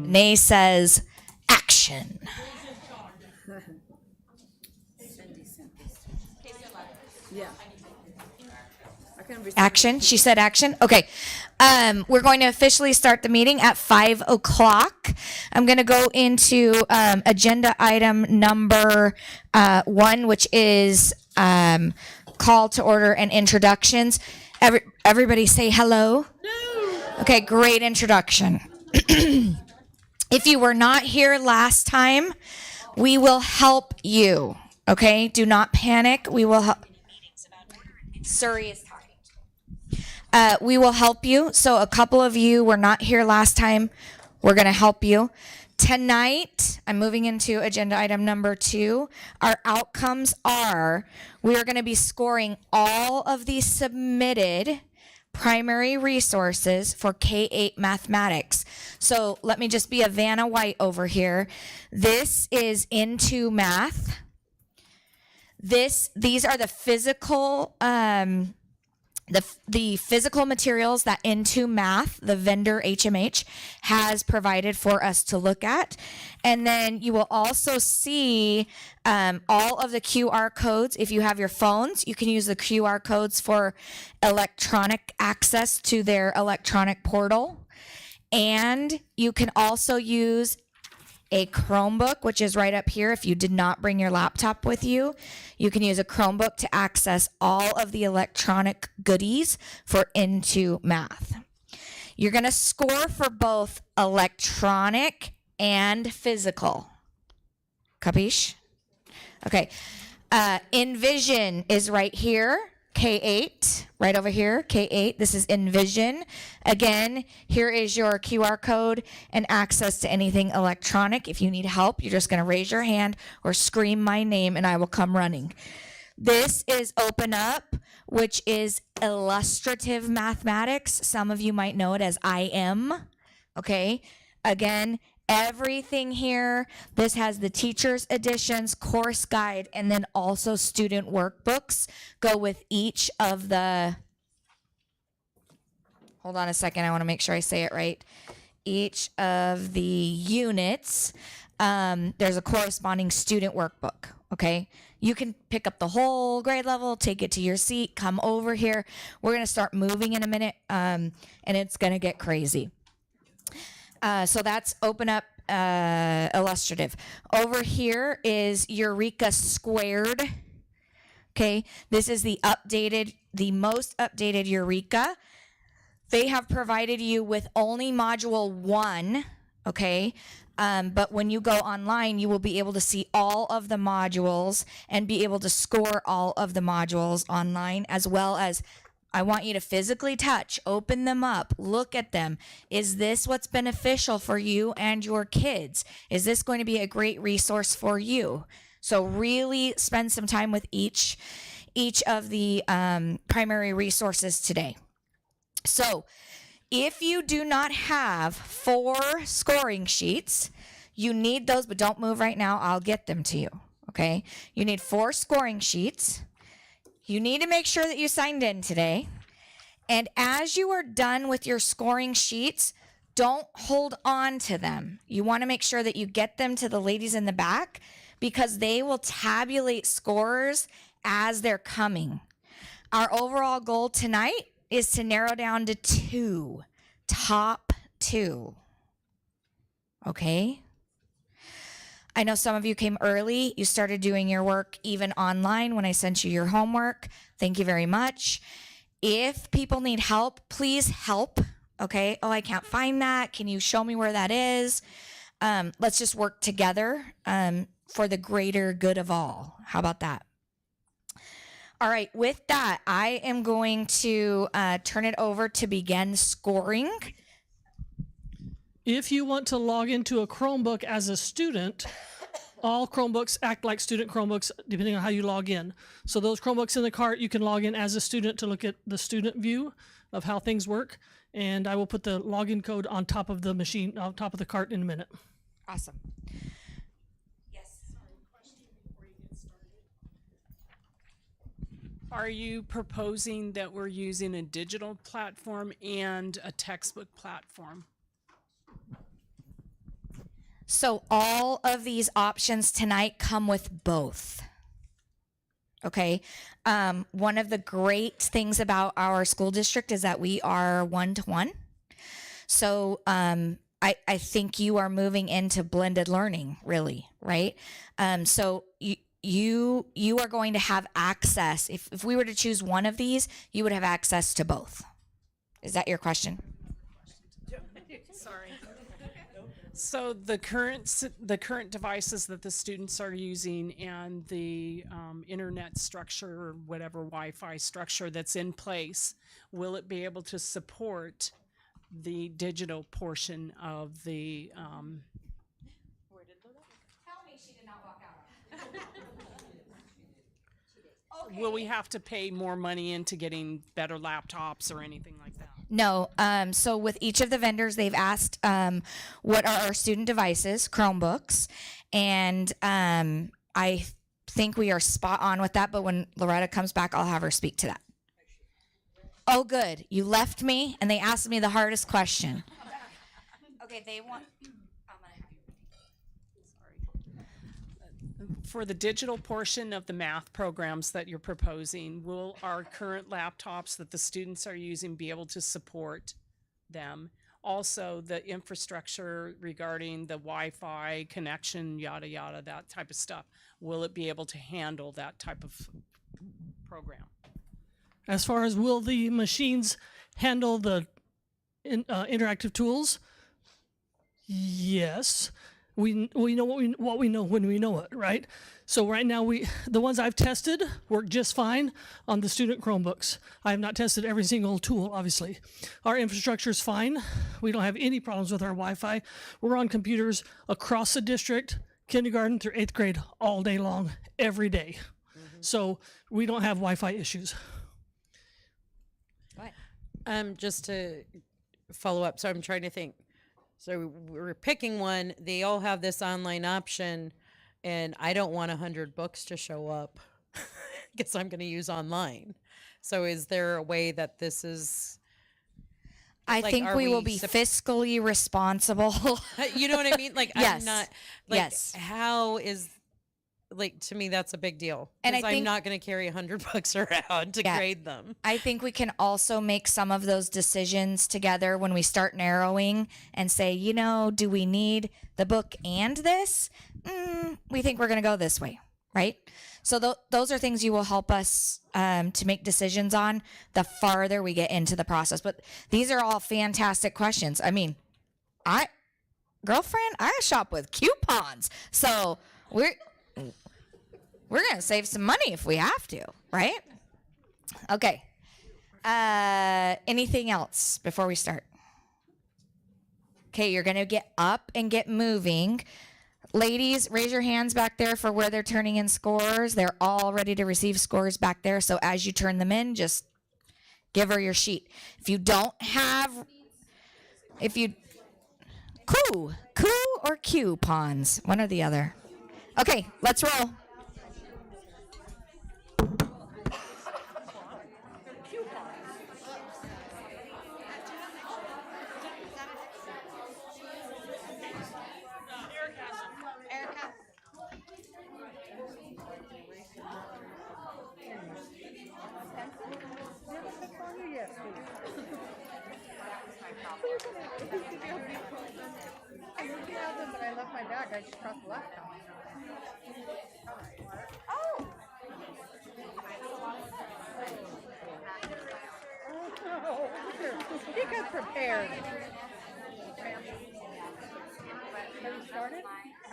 Nay says action. Action. She said action. Okay. We're going to officially start the meeting at 5 o'clock. I'm going to go into agenda item number 1, which is call to order and introductions. Everybody say hello. Okay, great introduction. If you were not here last time, we will help you. Okay, do not panic. We will help. Surrey is talking. We will help you. So a couple of you were not here last time. We're going to help you. Tonight, I'm moving into agenda item number 2. Our outcomes are we are going to be scoring all of the submitted primary resources for K-8 mathematics. So let me just be a Vanna White over here. This is into math. These are the physical the physical materials that Into Math, the vendor HMH, has provided for us to look at. And then you will also see all of the QR codes. If you have your phones, you can use the QR codes for electronic access to their electronic portal. And you can also use a Chromebook, which is right up here. If you did not bring your laptop with you, you can use a Chromebook to access all of the electronic goodies for Into Math. You're going to score for both electronic and physical. Capiche? Okay. Envision is right here. K-8, right over here, K-8. This is Envision. Again, here is your QR code and access to anything electronic. If you need help, you're just going to raise your hand or scream my name and I will come running. This is Open Up, which is illustrative mathematics. Some of you might know it as IM. Okay, again, everything here, this has the teacher's editions, course guide, and then also student workbooks go with each of the, hold on a second, I want to make sure I say it right. Each of the units, there's a corresponding student workbook, okay? You can pick up the whole grade level, take it to your seat, come over here. We're going to start moving in a minute, and it's going to get crazy. So that's Open Up illustrative. Over here is Eureka Squared. Okay, this is the most updated Eureka. They have provided you with only module 1, okay? But when you go online, you will be able to see all of the modules and be able to score all of the modules online, as well as I want you to physically touch, open them up, look at them. Is this what's beneficial for you and your kids? Is this going to be a great resource for you? So really spend some time with each of the primary resources today. So if you do not have 4 scoring sheets, you need those, but don't move right now. I'll get them to you, okay? You need 4 scoring sheets. You need to make sure that you signed in today. And as you are done with your scoring sheets, don't hold on to them. You want to make sure that you get them to the ladies in the back because they will tabulate scores as they're coming. Our overall goal tonight is to narrow down to 2, top 2. Okay? I know some of you came early. You started doing your work even online when I sent you your homework. Thank you very much. If people need help, please help. Okay? Oh, I can't find that. Can you show me where that is? Let's just work together for the greater good of all. How about that? All right. With that, I am going to turn it over to begin scoring. If you want to log into a Chromebook as a student, all Chromebooks act like student Chromebooks depending on how you log in. So those Chromebooks in the cart, you can log in as a student to look at the student view of how things work. And I will put the login code on top of the machine, on top of the cart in a minute. Awesome. Yes. Question before you get started. Are you proposing that we're using a digital platform and a textbook platform? So all of these options tonight come with both. Okay. One of the great things about our school district is that we are 1-to-1. So I think you are moving into blended learning, really, right? So you are going to have access. If we were to choose one of these, you would have access to both. Is that your question? Sorry. So the current devices that the students are using and the internet structure or whatever Wi-Fi structure that's in place, will it be able to support the digital portion of the? Tell me she did not walk out. Will we have to pay more money into getting better laptops or anything like that? No. So with each of the vendors, they've asked what are our student devices, Chromebooks, and I think we are spot on with that. But when Loretta comes back, I'll have her speak to that. Oh, good. You left me, and they asked me the hardest question. Okay, they want. For the digital portion of the math programs that you're proposing, will our current laptops that the students are using be able to support them? Also, the infrastructure regarding the Wi-Fi connection, yada, yada, that type of stuff, will it be able to handle that type of program? As far as will the machines handle the interactive tools? Yes. We know what we know when we know it, right? So right now the ones I've tested work just fine on the student Chromebooks. I have not tested every single tool, obviously. Our infrastructure is fine. We don't have any problems with our Wi-Fi. We're on computers across the district, kindergarten through 8th grade, all day long, every day. So we don't have Wi-Fi issues. Just to follow up, so I'm trying to think. So we're picking one. They all have this online option, and I don't want 100 books to show up because I'm going to use online. So is there a way that this is? I like, think are we will we be fiscally responsible. You know what I mean? Like, Yes. I'm not. Like, Yes. How is? Like, to me, that's a big deal. And I Because I'm think- not going to carry 100 books around to Yeah. grade them. I think we can also make some of those decisions together when we start narrowing and say, do we need the book and this? We think we're going to go this way, right? So those are things you will help us to make decisions on the farther we get into the process. But these are all fantastic questions. I mean, I shop with coupons. So we're going to save some money if we have to, right? Okay. Anything else before we start? Okay, you're going to get up and get moving. Ladies, raise your hands back there for where they're turning in scores. They're all ready to receive scores back there. So as you turn them in, just give her your sheet. If you don't have, coup or coupons, one or the other. Okay, let's roll. But I left my bag. I just crossed the left. Oh, he got prepared. Have you started?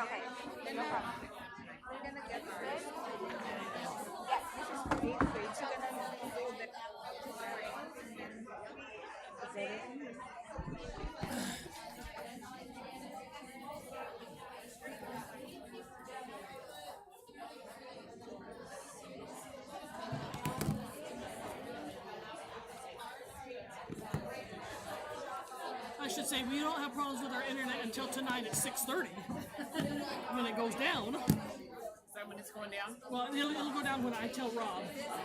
Okay, no problem. We're gonna get started. Yes. 8th grade. So gonna do a little bit. Is that it? I should say we don't have problems with our internet until tonight at 6:30 when it goes down. Is that when it's going down? Well, it'll go down when I tell Rob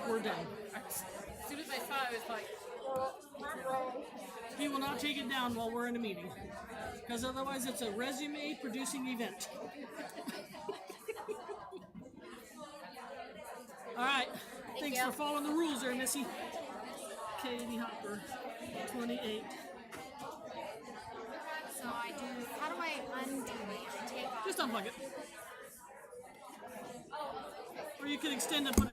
we're done. As soon as I saw it, I was like, He will not take it down while we're in a meeting, because otherwise it's a resume producing event. All right. Thanks for following the rules there, Missy. Katie Hopper, 28. So I do. How do I undo it? I take off. Just unplug it. Or you can extend and put it.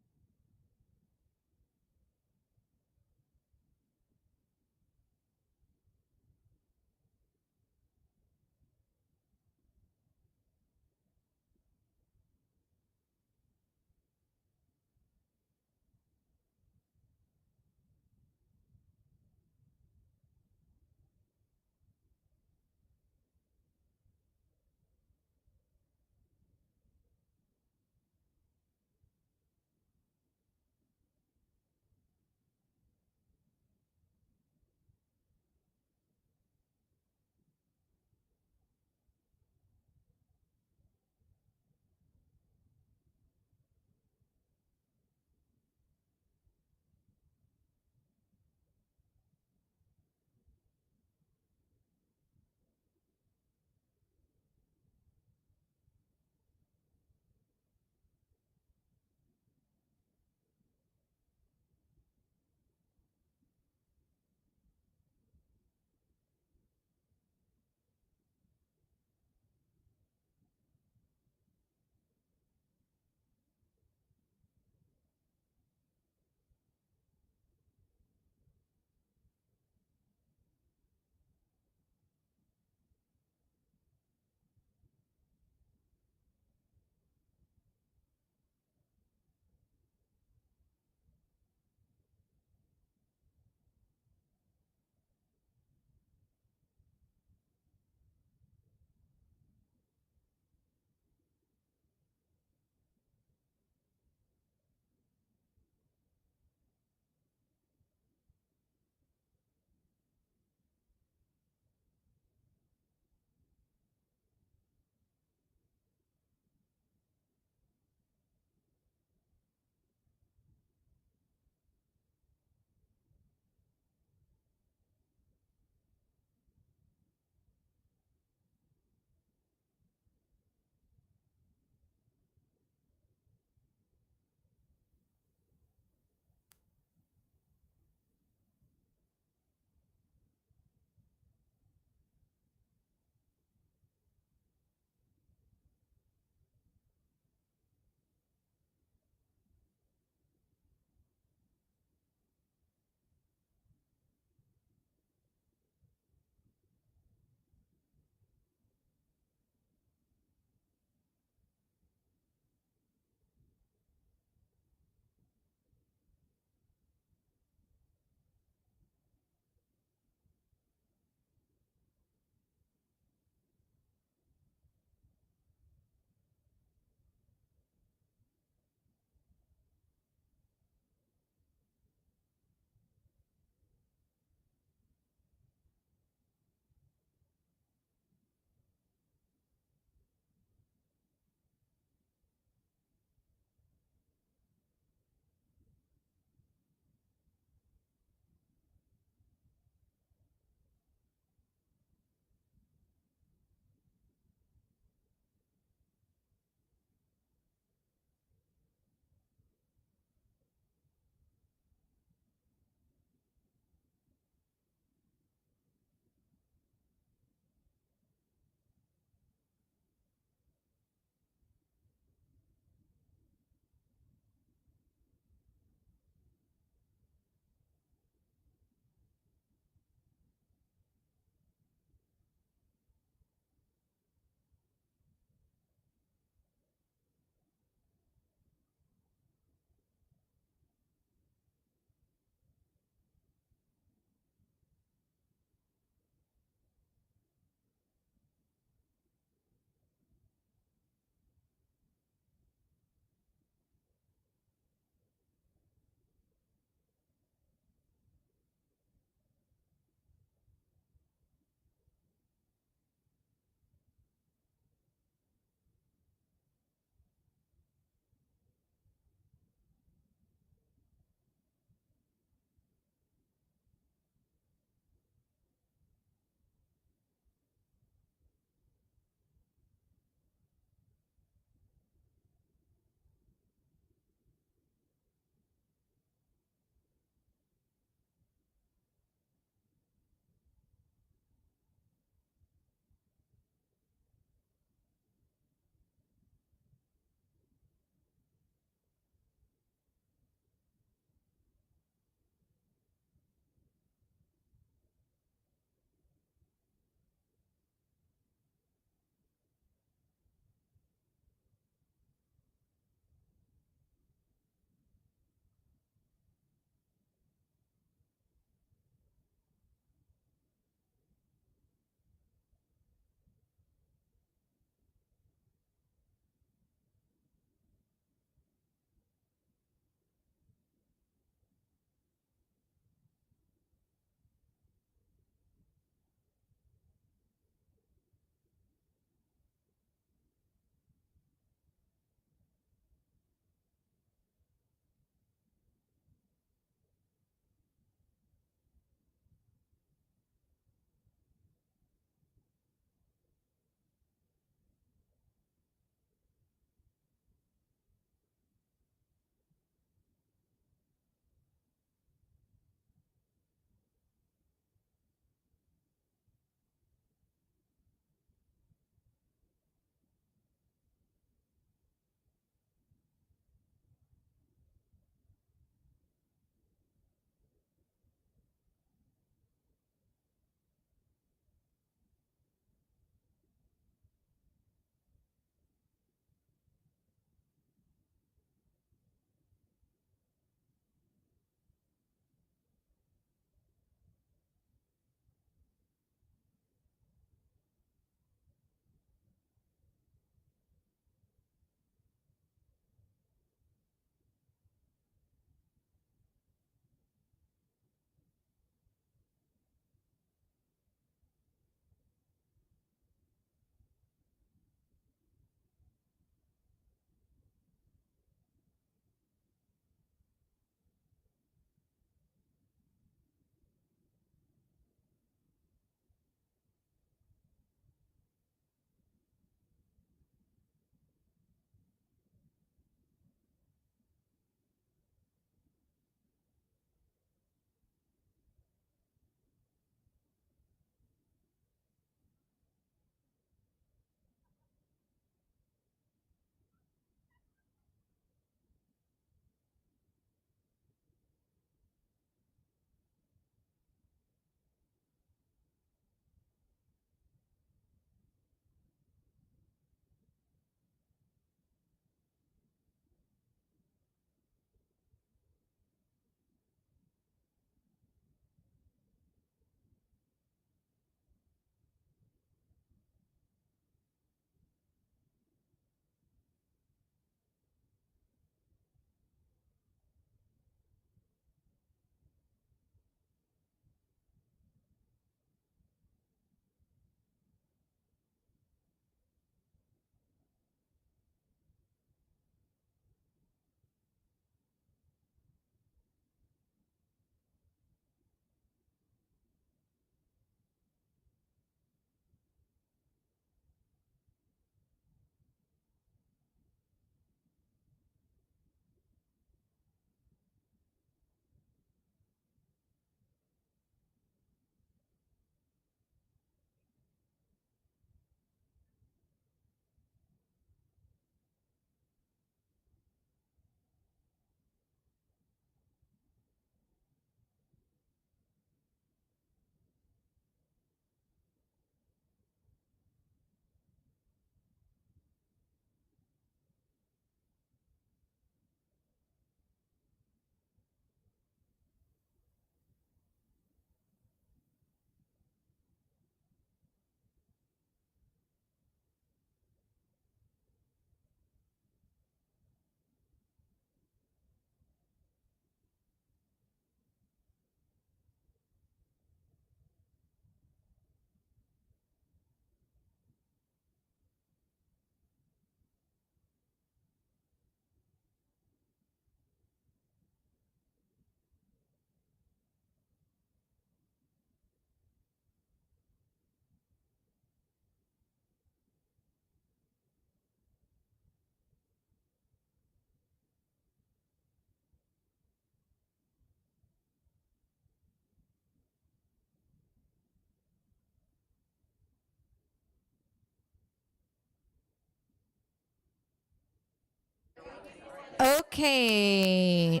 Okay.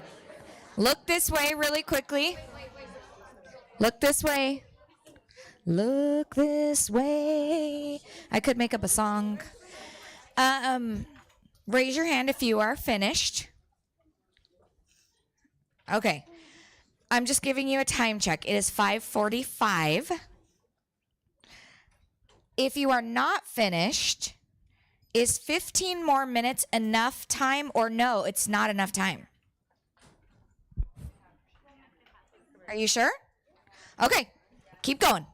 Look this way really quickly. Look this way. Look this way. I could make up a song. Raise your hand if you are finished. Okay. I'm just giving you a time check. It is 5:45. If you are not finished, is 15 more minutes enough time or no, it's not enough time? Are you sure? Okay. Keep going.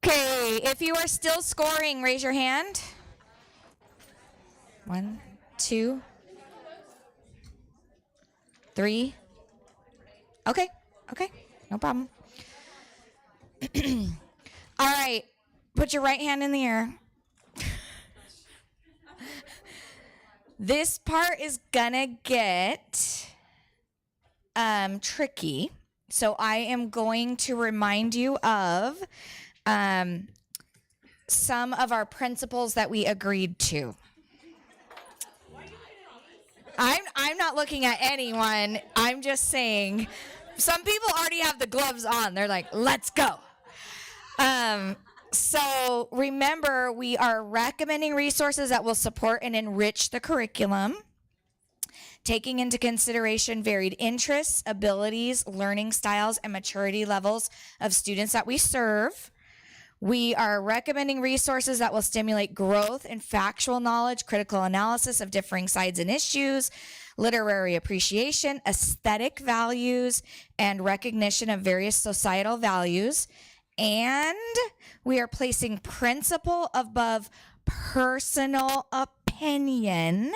Okay, if you are still scoring, raise your hand. 1, 2, 3. Okay, no problem. All right, put your right hand in the air. This part is gonna get tricky. So I am going to remind you of some of our principles that we agreed to. I'm not looking at anyone. I'm just saying some people already have the gloves on. They're like, let's go. So remember, we are recommending resources that will support and enrich the curriculum, taking into consideration varied interests, abilities, learning styles, and maturity levels of students that we serve. We are recommending resources that will stimulate growth in factual knowledge, critical analysis of differing sides and issues, literary appreciation, aesthetic values, and recognition of various societal values. And we are placing principle above personal opinion.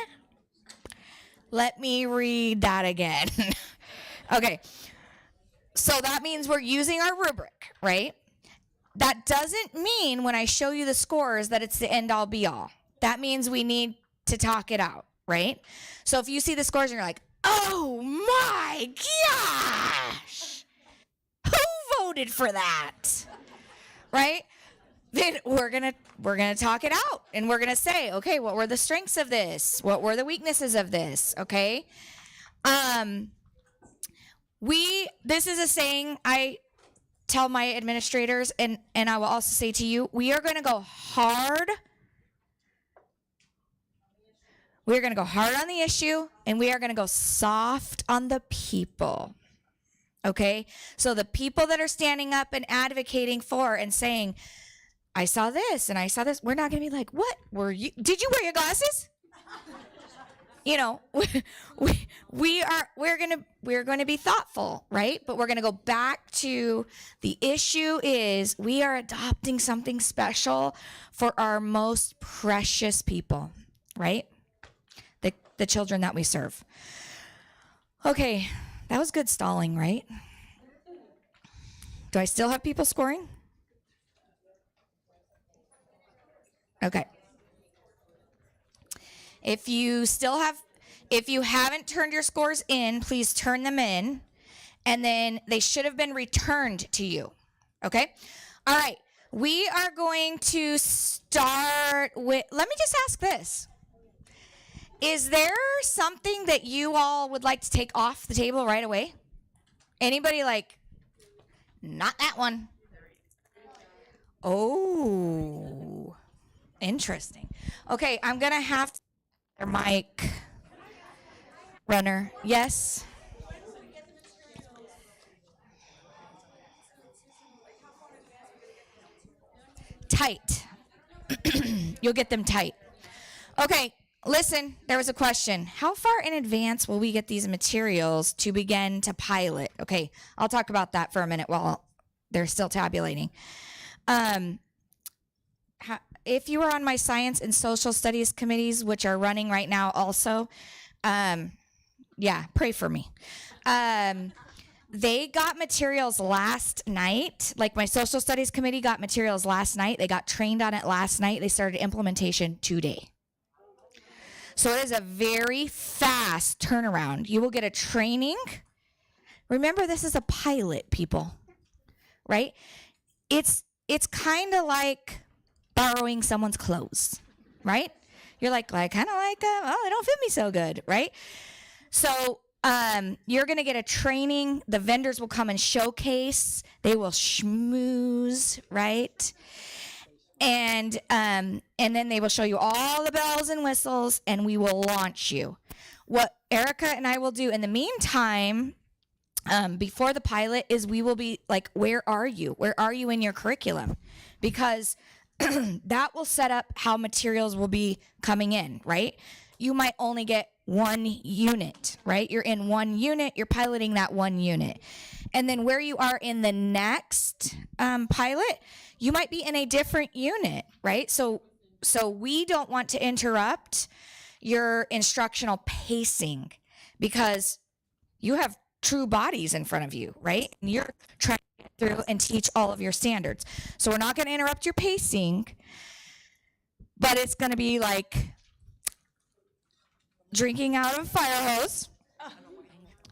Let me read that again. Okay. So that means we're using our rubric, right? That doesn't mean when I show you the scores that it's the end all be all. That means we need to talk it out, right? So if you see the scores and you're like, oh my gosh, who voted for that? Right? Then we're gonna talk it out and we're gonna say, okay, what were the strengths of this? What were the weaknesses of this? Okay. This is a saying I tell my administrators, and I will also say to you, we are going to go hard. We are going to go hard on the issue, and we are going to go soft on the people. Okay? So the people that are standing up and advocating for and saying, I saw this and I saw this, we're not going to be like, what were you? Did you wear your glasses? You know, we're going to be thoughtful, right? But we're going to go back to the issue is we are adopting something special for our most precious people, right? The children that we serve. Okay, that was good stalling, right? Do I still have people scoring? Okay. If you haven't turned your scores in, please turn them in, and then they should have been returned to you. Okay? All right. We are going to start with, let me just ask this. Is there something that you all would like to take off the table right away? Anybody like, not that one? Oh, interesting. Okay, I'm going to have to. Mic runner, yes. Tight. You'll get them tight. Okay, listen, there was a question. How far in advance will we get these materials to begin to pilot? Okay, I'll talk about that for a minute while they're still tabulating. If you are on my science and social studies committees, which are running right now also, pray for me. They got materials last night. Like my social studies committee got materials last night. They got trained on it last night. They started implementation today. So it is a very fast turnaround. You will get a training. Remember, this is a pilot, people, right? It's kind of like borrowing someone's clothes, right? You're like, I kind of like them. Oh, they don't fit me so good, right? So you're going to get a training. The vendors will come and showcase. They will schmooze, right? And then they will show you all the bells and whistles, and we will launch you. What Erica and I will do in the meantime, before the pilot, is we will be like, where are you? Where are you in your curriculum? Because that will set up how materials will be coming in, right? You might only get one unit, right? You're in one unit, you're piloting that one unit. And then where you are in the next pilot, you might be in a different unit, right? So we don't want to interrupt your instructional pacing because you have true bodies in front of you, right? And you're trying to get through and teach all of your standards. So we're not going to interrupt your pacing, but it's going to be like drinking out of a fire hose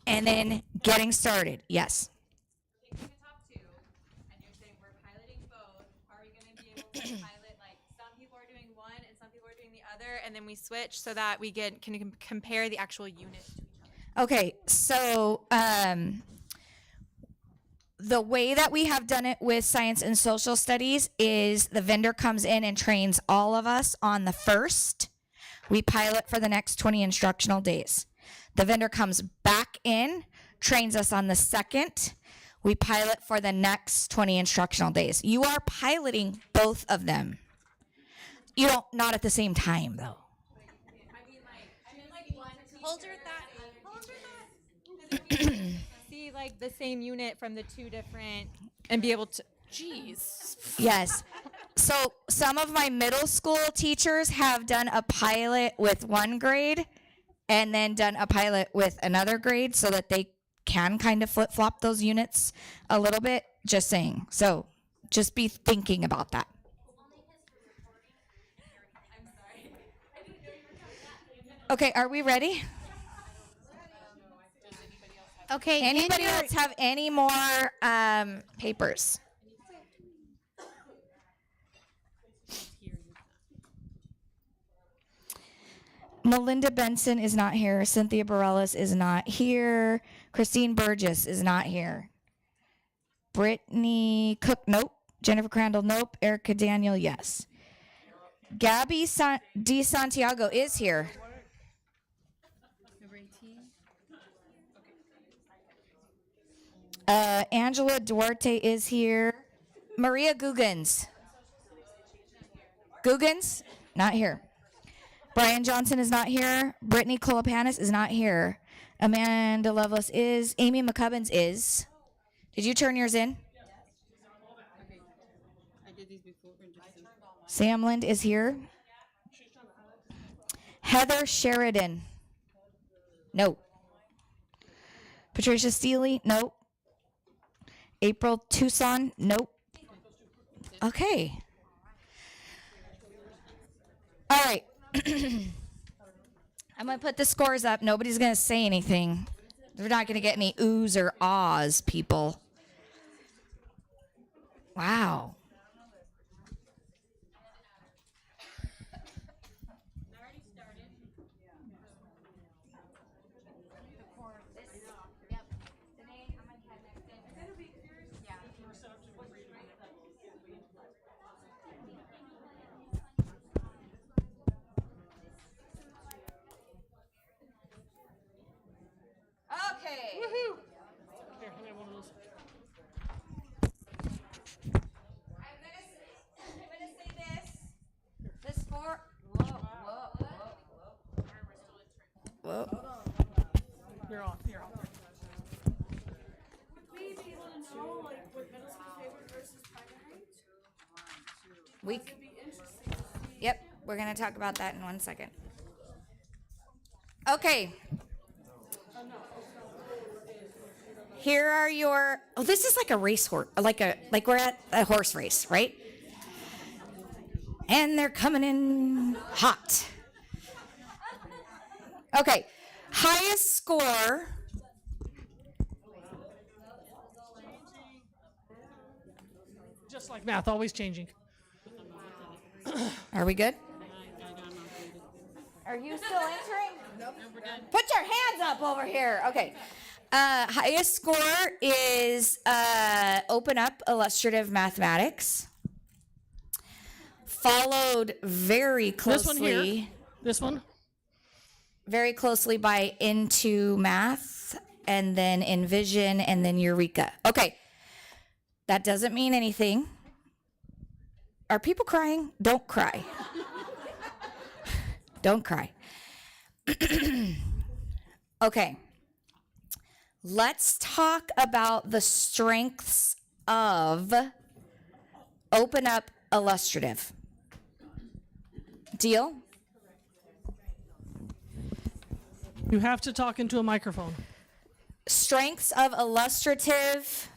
and then getting started. Yes. Taking the top two, and you're saying we're piloting both, are we gonna be able to pilot, like, some people are doing one and some people are doing the other, and then we switch so that we can compare the actual units to each other? Okay, so the way that we have done it with science and social studies is the vendor comes in and trains all of us on the first. We pilot for the next 20 instructional days. The vendor comes back in, trains us on the second. We pilot for the next 20 instructional days. You are piloting both of them. You don't, not at the same time though. Hold your thought. See, like, the same unit from the two different, and be able to, jeez. Yes. So some of my middle school teachers have done a pilot with one grade and then done a pilot with another grade so that they can kind of flip flop those units a little bit. Just saying. So just be thinking about that. Okay, are we ready? Okay. Anybody else have any more papers? Melinda Benson is not here. Cynthia Bareilles is not here. Christine Burgess is not here. Brittany Cook, nope. Jennifer Crandall, nope. Erica Daniel, yes. Gabby De Santiago is here. Angela Duarte is here. Maria Guggens. Guggens, not here. Brian Johnson is not here. Brittany Kolopanis is not here. Amanda Lovelace is. Amy McCubbins is. Did you turn yours in? Sam Lind is here. Heather Sheridan. No. Patricia Steele. Nope. April Tucson. Nope. Okay. All right. I'm going to put the scores up. Nobody's going to say anything. They're not going to get any oohs or ahs, people. Wow. Okay. Here, let me have one of those. I'm gonna say this. This four. Whoa. You're on. You're on. Yep, we're gonna talk about that in 1 second. Okay. Here are your. Oh, this is like a race horse, like we're at a horse race, right? And they're coming in hot. Okay, highest score. Just like math, always changing. Are we good? Are you still entering? Nope. Put your hands up over here. Okay. Highest score is open up illustrative mathematics. Followed very This one here. closely. This one. Very closely by Into Math, and then Envision, and then Eureka. Okay. That doesn't mean anything. Are people crying? Don't cry. Don't cry. Okay. Let's talk about the strengths of Open Up Illustrative. Deal? You have to talk into a microphone. Strengths of illustrative.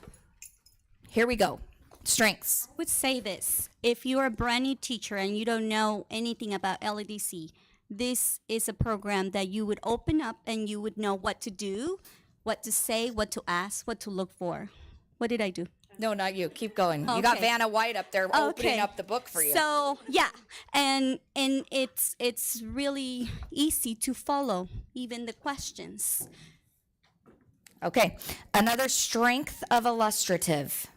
Here we go. Strengths. Would say this: if you're a brand new teacher and you don't know anything about LEDC, this is a program that you would open up and you would know what to do, what to say, what to ask, what to look for. What did I do? No, not you. Keep going. You got Okay. Vanna White up there opening up the book for you. So yeah, and it's really easy to follow, even the questions. Okay. Another strength of illustrative.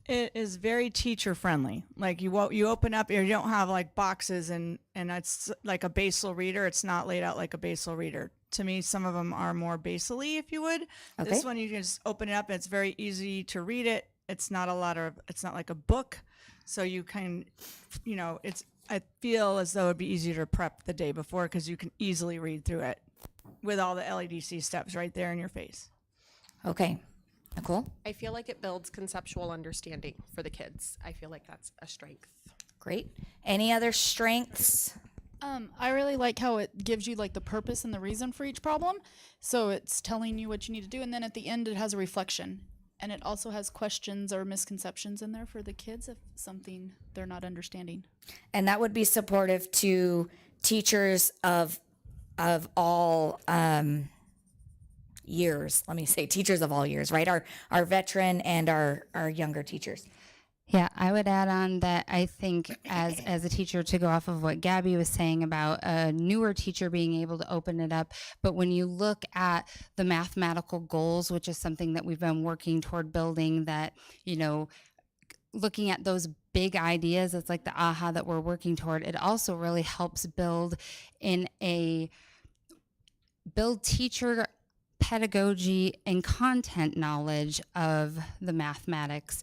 It is very teacher friendly. Like you open up, you don't have like boxes and it's like a basal reader. It's not laid out like a basal reader. To me, some of them are more basally, if you would. Okay. This one you can just open it up and it's very easy to read it. It's not like a book. So you can, I feel as though it'd be easier to prep the day before because you can easily read through it with all the LEDC steps right there in your face. Okay. Nicole? I feel like it builds conceptual understanding for the kids. I feel like that's a strength. Great. Any other strengths? I really like how it gives you like the purpose and the reason for each problem. So it's telling you what you need to do, and then at the end it has a reflection. And it also has questions or misconceptions in there for the kids if something they're not understanding. And that would be supportive to teachers of all years. Let me say teachers of all years, right? Our veteran and our younger teachers. Yeah, I would add on that I think as a teacher, to go off of what Gabby was saying about a newer teacher being able to open it up, but when you look at the mathematical goals, which is something that we've been working toward building, that, looking at those big ideas, it's like the aha that we're working toward. It also really helps build teacher pedagogy and content knowledge of the mathematics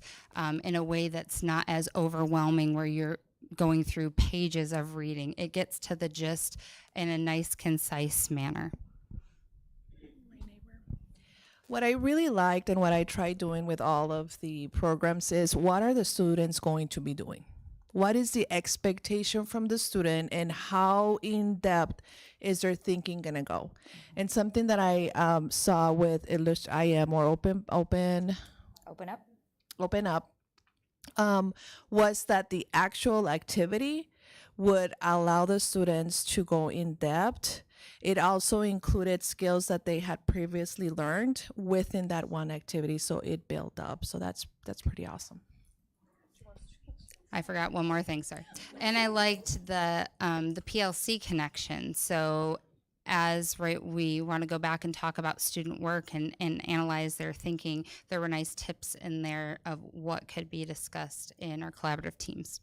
in a way that's not as overwhelming where you're going through pages of reading. It gets to the gist in a nice, concise manner. What I really liked and what I tried doing with all of the programs is, what are the students going to be doing? What is the expectation from the student, and how in depth is their thinking going to go? And something that I saw with Open Up was that the actual activity would allow the students to go in depth. It also included skills that they had previously learned within that one activity, so it built up. So that's pretty awesome. I forgot one more thing, sorry. And I liked the PLC connection. So we want to go back and talk about student work and analyze their thinking, there were nice tips in there of what could be discussed in our collaborative teams.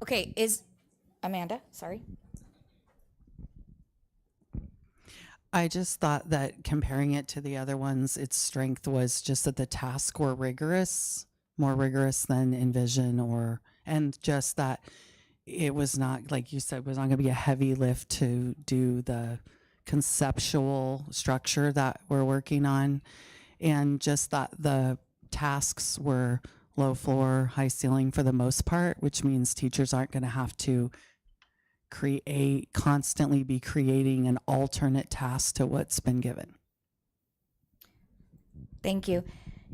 Okay, is Amanda, sorry. I just thought that comparing it to the other ones, its strength was just that the tasks were rigorous, more rigorous than Envision, and just that it was not, like you said, was not going to be a heavy lift to do the conceptual structure that we're working on, and just that the tasks were low floor, high ceiling for the most part, which means teachers aren't going to have to constantly be creating an alternate task to what's been given. Thank you.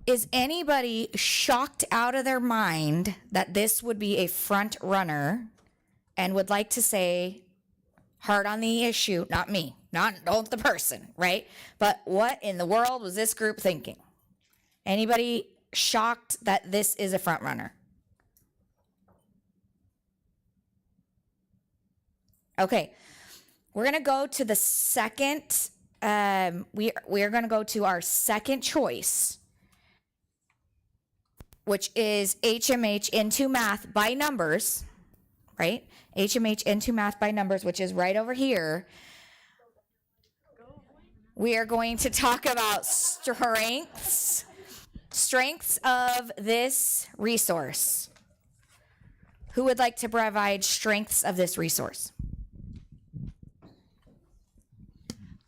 Is anybody shocked out of their mind that this would be a front runner and would like to say, hard on the issue, not me, not the person, right? But what in the world was this group thinking? Anybody shocked that this is a front runner? Okay, we're gonna go to the second, we are gonna go to our second choice, which is HMH into math by numbers, right? HMH into math by numbers, which is right over here. We are going to talk about strengths of this resource. Who would like to provide strengths of this resource?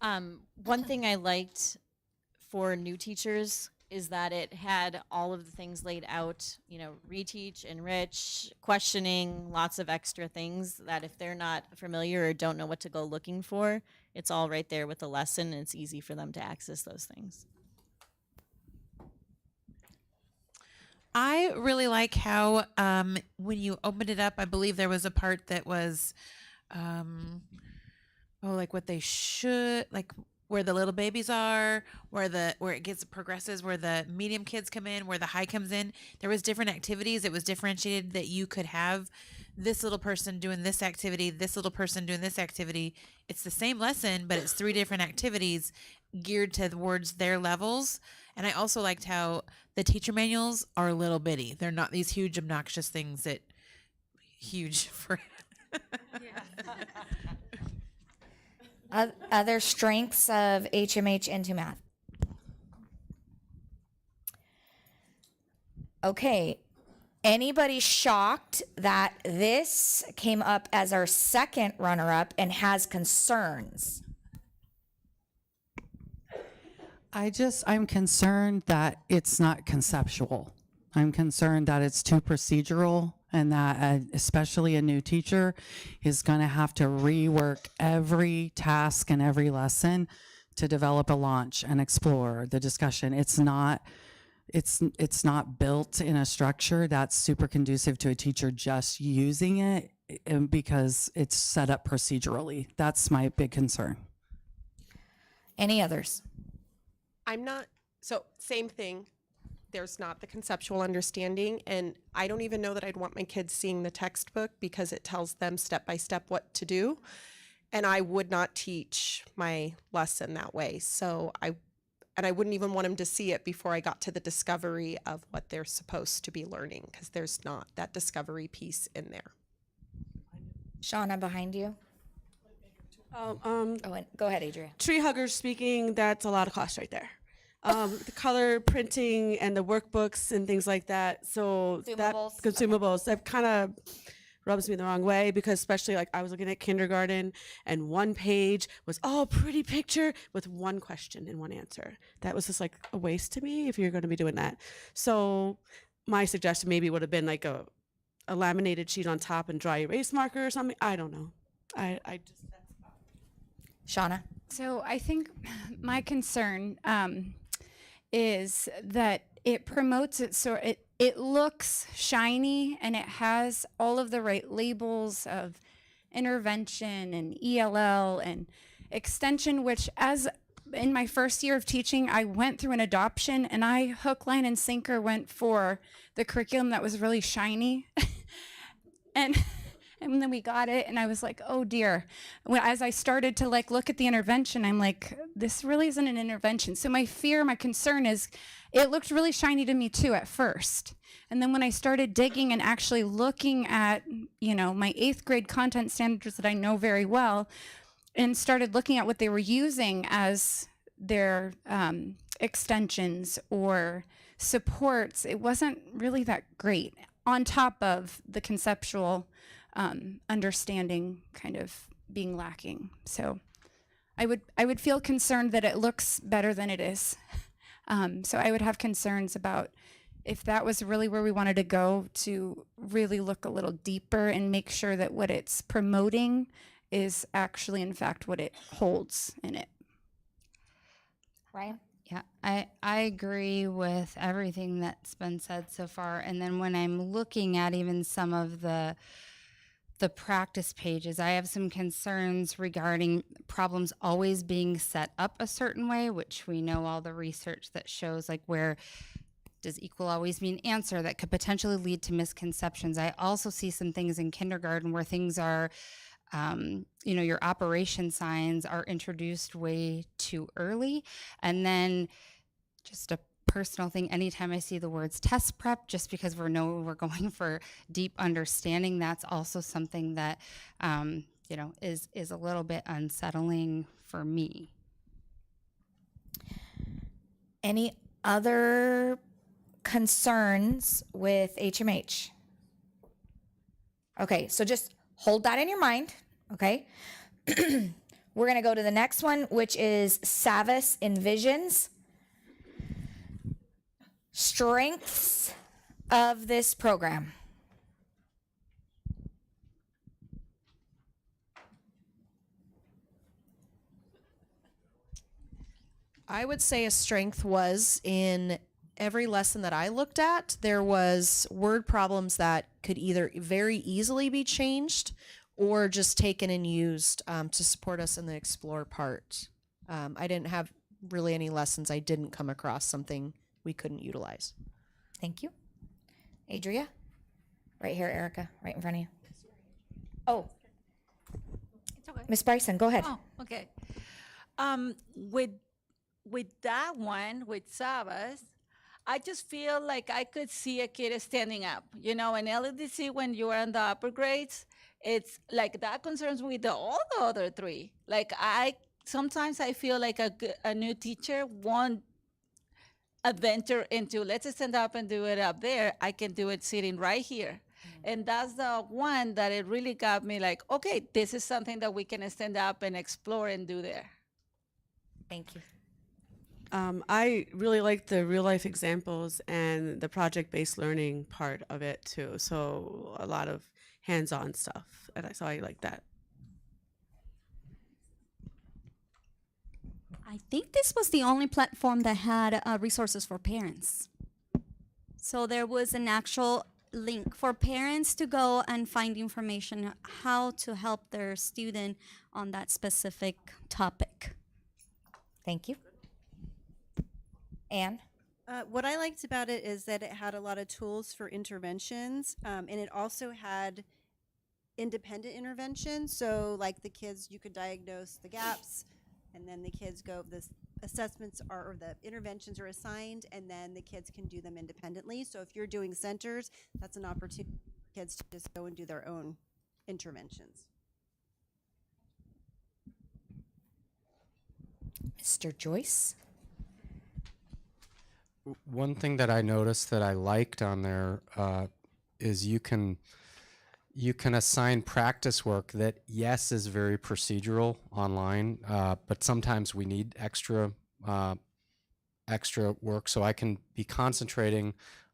One thing I liked for new teachers is that it had all of the things laid out, reteach, enrich, questioning, lots of extra things that if they're not familiar or don't know what to go looking for, it's all right there with the lesson and it's easy for them to access those things. I really like how when you opened it up, I believe there was a part that was, like what they should, like where the little babies are, where it gets progresses, where the medium kids come in, where the high comes in. There was different activities. It was differentiated that you could have this little person doing this activity, this little person doing this activity. It's the same lesson, but it's 3 different activities geared towards their levels. And I also liked how the teacher manuals are little bitty. They're not these huge, obnoxious things that huge for. Other strengths of HMH into math. Okay. Anybody shocked that this came up as our second runner-up and has concerns? I'm concerned that it's not conceptual. I'm concerned that it's too procedural and that especially a new teacher is going to have to rework every task and every lesson to develop a launch and explore the discussion. It's not built in a structure that's super conducive to a teacher just using it because it's set up procedurally. That's my big concern. Any others? Same thing. There's not the conceptual understanding, and I don't even know that I'd want my kids seeing the textbook because it tells them step by step what to do, and I would not teach my lesson that way. So I wouldn't even want them to see it before I got to the discovery of what they're supposed to be learning, because there's not that discovery piece in there. Shauna, behind you. Go ahead, Adria. Tree huggers speaking, that's a lot of cost right there. The color printing and the workbooks and things like that. So consumables, that kind of rubs me the wrong way, because especially like I was looking at kindergarten and one page was all pretty picture with one question and one answer. That was just like a waste to me if you're going to be doing that. So my suggestion maybe would have been like a laminated sheet on top and dry erase marker or something. I don't know. I just, that's about it. Shauna? So I think my concern is that it promotes it so it looks shiny and it has all of the right labels of intervention and ELL and extension, which as in my first year of teaching, I went through an adoption and I hook, line, and sinker went for the curriculum that was really shiny. and then we got it and I was like, oh dear. As I started to look at the intervention, I'm like, this really isn't an intervention. So my concern is it looked really shiny to me too at first. And then when I started digging and actually looking at, my 8th grade content standards that I know very well, and started looking at what they were using as their extensions or supports, it wasn't really that great, on top of the conceptual understanding kind of being lacking. So I would feel concerned that it looks better than it is. So I would have concerns about if that was really where we wanted to go, to really look a little deeper and make sure that what it's promoting is actually in fact what it holds in it. Ryan? Yeah, I agree with everything that's been said so far. And then when I'm looking at even some of the practice pages, I have some concerns regarding problems always being set up a certain way, which we know all the research that shows, like, where does equal always mean answer? That could potentially lead to misconceptions. I also see some things in kindergarten where things are, your operation signs are introduced way too early. And then just a personal thing, anytime I see the words test prep, just because we're going for deep understanding, that's also something that, is a little bit unsettling for me. Any other concerns with HMH? Okay, so just hold that in your mind, okay? We're going to go to the next one, which is Savas Envisions. Strengths of this program. I would say a strength was in every lesson that I looked at, there was word problems that could either very easily be changed or just taken and used to support us in the explore part. I didn't have really any lessons I didn't come across something we couldn't utilize. Thank you. Adria? Right here, Erica, right in front of you. Oh. It's okay. Miss Bryson, go ahead. Oh, okay. With that one, with Sabas, I just feel like I could see a kid standing up. You know, in LEDC, when you are in the upper grades, it's like that concerns me with all the other three. Like sometimes I feel like a new teacher won't adventure into, let's stand up and do it up there. I can do it sitting right here. And that's the one that it really got me like, okay, this is something that we can stand up and explore and do there. Thank you. I really like the real life examples and the project-based learning part of it too. So a lot of hands-on stuff. And so I like that. I think this was the only platform that had resources for parents. So there was an actual link for parents to go and find information how to help their student on that specific topic. Thank you. Anne? What I liked about it is that it had a lot of tools for interventions, and it also had independent interventions. So like the kids, you could diagnose the gaps, and then the kids go, the assessments are, or the interventions are assigned, and then the kids can do them independently. So if you're doing centers, that's an opportunity for kids to just go and do their own interventions. Mr. Joyce? One thing that I noticed that I liked on there is you can assign practice work that, yes, is very procedural online, but sometimes we need extra work. So I can be concentrating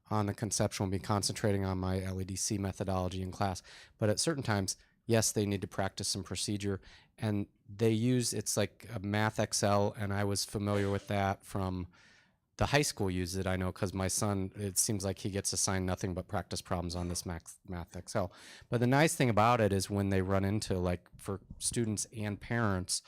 on the conceptual and be concentrating on my LEDC methodology in class. But at certain times, yes, they need to practice some procedure. And they use, it's like a Math Excel, and I was familiar with that from the high school used it, I know, because my son, it seems like he gets assigned nothing but practice problems on this Math Excel. But the nice thing about it is when they run into, like, for students and parents,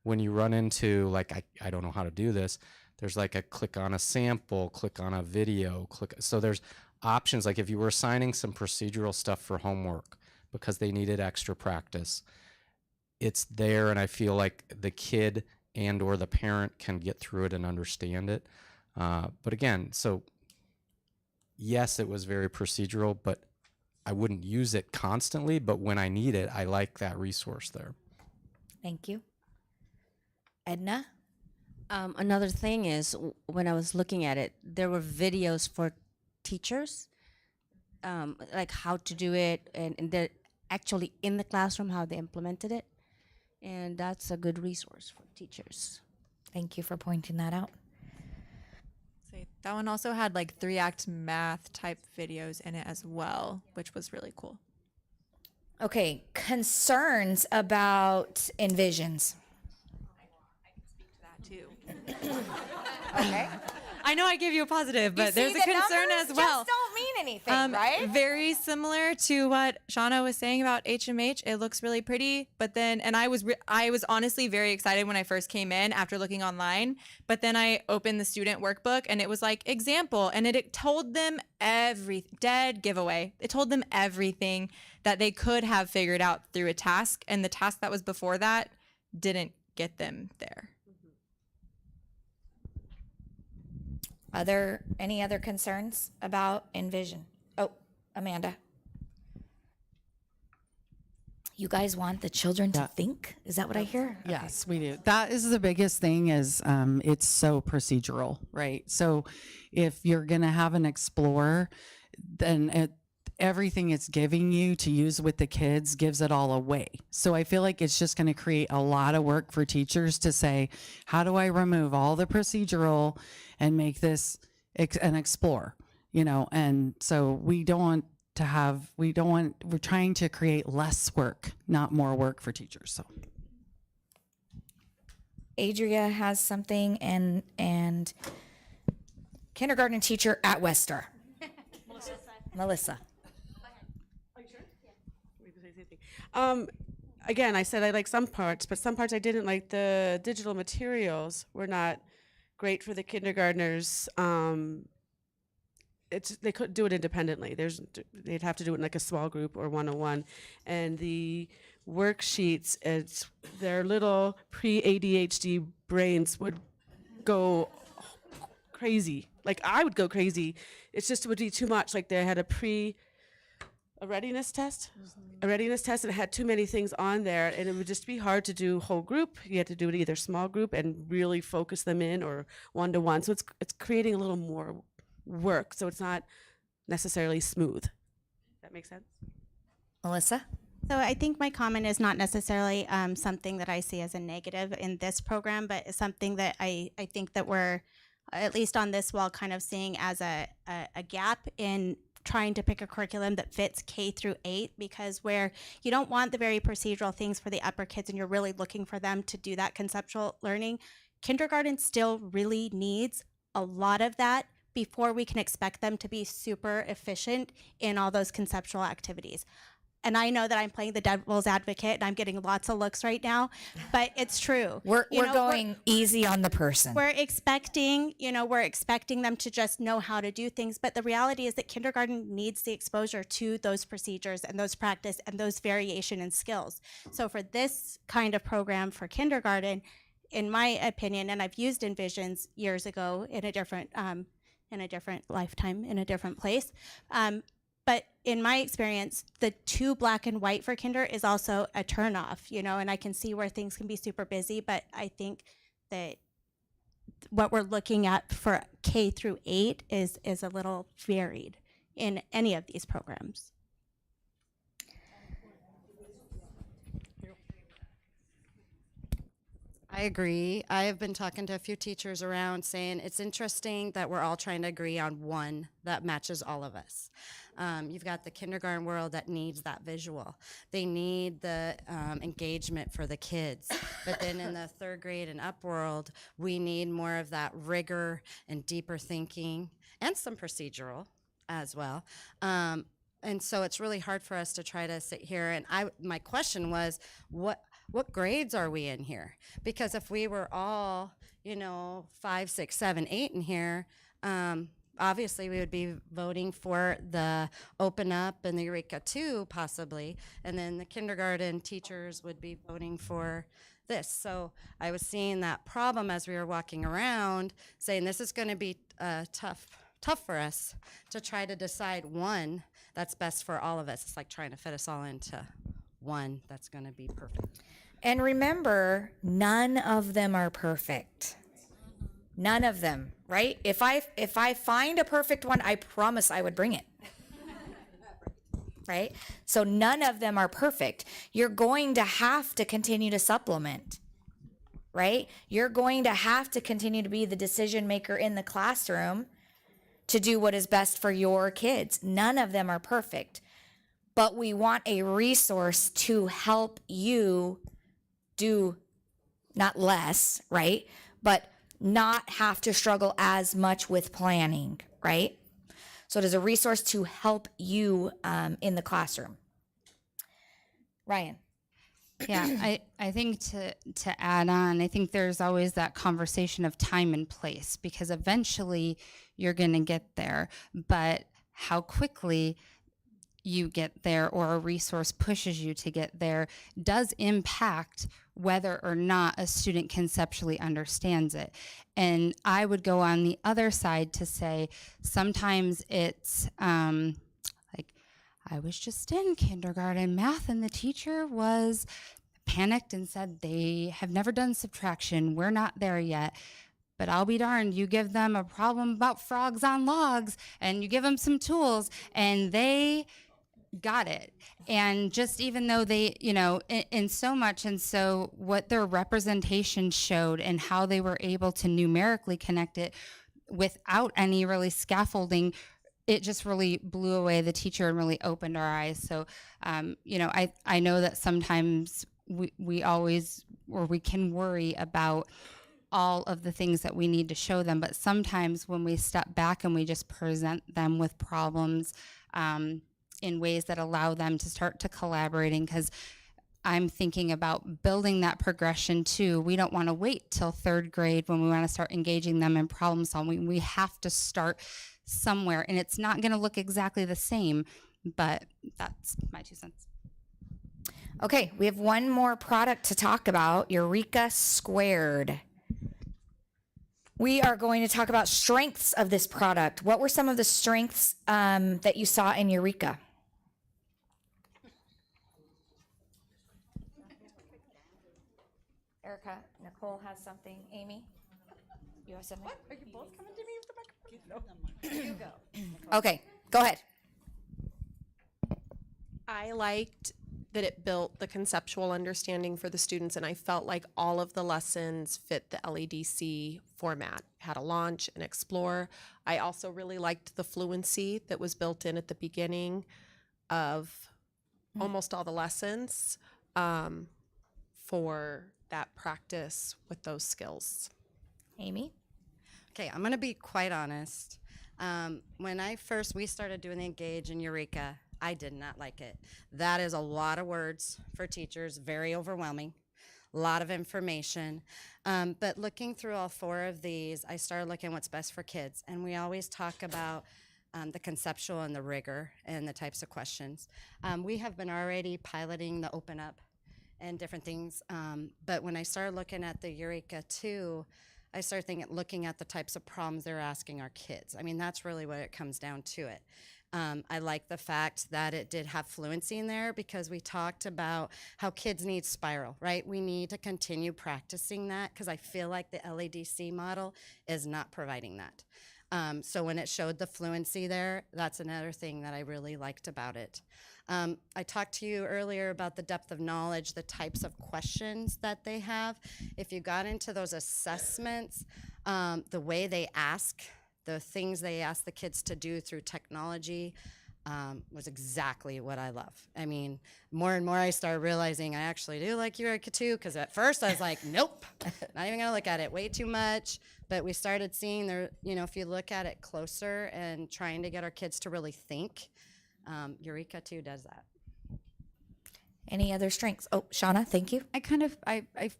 when you run into, like, I don't know how to do this, there's like a click on a sample, click on a video, so there's options. Like if you were assigning some procedural stuff for homework because they needed extra practice, it's there, and I feel like the kid and or the parent can get through it and understand it. But again, so yes, it was very procedural, but I wouldn't use it constantly. But when I need it, I like that resource there. Thank you. Edna? Another thing is when I was looking at it, there were videos for teachers, like how to do it, and they're actually in the classroom, how they implemented it. And that's a good resource for teachers. Thank you for pointing that out. That one also had like 3-act math type videos in it as well, which was really cool. Okay, concerns about Envisions. That too. Okay. I know I gave you a positive, but there's a concern as well. Just don't mean anything, right? Very similar to what Shauna was saying about HMH. It looks really pretty, but then, and I was honestly very excited when I first came in after looking online, but then I opened the student workbook and it was like example, and it told them dead giveaway. It told them everything that they could have figured out through a task, and the task that was before that didn't get them there. Any other concerns about Envision? Oh, Amanda. You guys want the children to think? Is that what I hear? Yes, we do. That is the biggest thing is it's so procedural, right? So if you're going to have an explorer, then everything it's giving you to use with the kids gives it all away. So I feel like it's just going to create a lot of work for teachers to say, how do I remove all the procedural and make this and explore, you know? And so we don't want to have, we're trying to create less work, not more work for teachers. So Adria has something, and kindergarten teacher at Westar. Melissa. Again, I said I like some parts, but some parts I didn't like. The digital materials were not great for the kindergartners. They couldn't do it independently. They'd have to do it in like a small group or one-on-one. And the worksheets, their little pre-ADHD brains would go crazy. Like I would go crazy. It would be too much. Like they had a readiness test, and it had too many things on there, and it would just be hard to do whole group. You had to do it either small group and really focus them in, or one-to-one. So it's creating a little more work. So it's not necessarily smooth. That makes sense? Melissa? So I think my comment is not necessarily something that I see as a negative in this program, but it's something that I think that we're, at least on this wall, kind of seeing as a gap in trying to pick a curriculum that fits K through 8, because where you don't want the very procedural things for the upper kids and you're really looking for them to do that conceptual learning, kindergarten still really needs a lot of that before we can expect them to be super efficient in all those conceptual activities. And I know that I'm playing the devil's advocate and I'm getting lots of looks right now, but it's true. We're going easy on the person. We're expecting them to just know how to do things. But the reality is that kindergarten needs the exposure to those procedures and those practice and those variation in skills. So for this kind of program for kindergarten, in my opinion, and I've used Envisions years ago in a different lifetime, in a different place, but in my experience, the too black and white for kinder is also a turnoff, and I can see where things can be super busy, but I think that what we're looking at for K through 8 is a little varied in any of these programs. I agree. I have been talking to a few teachers around saying it's interesting that we're all trying to agree on one that matches all of us. You've got the kindergarten world that needs that visual. They need the engagement for the kids. But then in the 3rd grade and up world, we need more of that rigor and deeper thinking and some procedural as well. And so it's really hard for us to try to sit here. And my question was, what grades are we in here? Because if we were all, 5, 6, 7, 8 in here, obviously we would be voting for the Open Up and the Eureka 2 possibly, and then the kindergarten teachers would be voting for this. So I was seeing that problem as we were walking around, saying this is going to be tough for us to try to decide one that's best for all of us. It's like trying to fit us all into one that's going to be perfect. And remember, none of them are perfect. None of them, right? If I find a perfect one, I promise I would bring it. Right? So none of them are perfect. You're going to have to continue to supplement. Right? You're going to have to continue to be the decision maker in the classroom to do what is best for your kids. None of them are perfect. But we want a resource to help you do not less, right? But not have to struggle as much with planning, right? So it is a resource to help you in the classroom. Ryan. Yeah, I think to add on, I think there's always that conversation of time and place, because eventually you're going to get there, but how quickly you get there or a resource pushes you to get there does impact whether or not a student conceptually understands it. And I would go on the other side to say sometimes it's like, I was just in kindergarten math and the teacher was panicked and said they have never done subtraction. We're not there yet. But I'll be darned, you give them a problem about frogs on logs and you give them some tools and they got it. And just even though they, in so much, and so what their representation showed and how they were able to numerically connect it without any really scaffolding, it just really blew away the teacher and really opened our eyes. So, I know that sometimes we always, or we can worry about all of the things that we need to show them, but sometimes when we step back and we just present them with problems in ways that allow them to start to collaborating, because I'm thinking about building that progression too. We don't want to wait till third grade when we want to start engaging them in problem solving. We have to start somewhere, and it's not going to look exactly the same, but that's my 2 cents. Okay, we have one more product to talk about, Eureka Squared. We are going to talk about strengths of this product. What were some of the strengths that you saw in Eureka? Erica, Nicole has something. Amy, you have something? What? Are you both coming to me with the microphone? No. You go. Okay, go ahead. I liked that it built the conceptual understanding for the students, and I felt like all of the lessons fit the LEDC format. Had a launch and explore. I also really liked the fluency that was built in at the beginning of almost all the lessons for that practice with those skills. Amy? Okay, I'm going to be quite honest. When we started doing the Engage in Eureka, I did not like it. That is a lot of words for teachers, very overwhelming, a lot of information. But looking through all 4 of these, I started looking what's best for kids. And we always talk about the conceptual and the rigor and the types of questions. We have been already piloting the open up and different things. But when I started looking at the Eureka 2, I started looking at the types of problems they're asking our kids. I mean, that's really what it comes down to it. I like the fact that it did have fluency in there, because we talked about how kids need spiral, right? We need to continue practicing that, because I feel like the LEDC model is not providing that. So when it showed the fluency there, that's another thing that I really liked about it. I talked to you earlier about the depth of knowledge, the types of questions that they have. If you got into those assessments, the way they ask, the things they ask the kids to do through technology was exactly what I love. I mean, more and more I started realizing I actually do like Eureka too, because at first I was like, nope, not even gonna look at it, way too much. But we started seeing there, if you look at it closer and trying to get our kids to really think, Eureka 2 does that. Any other strengths? Oh, Shauna, thank you. I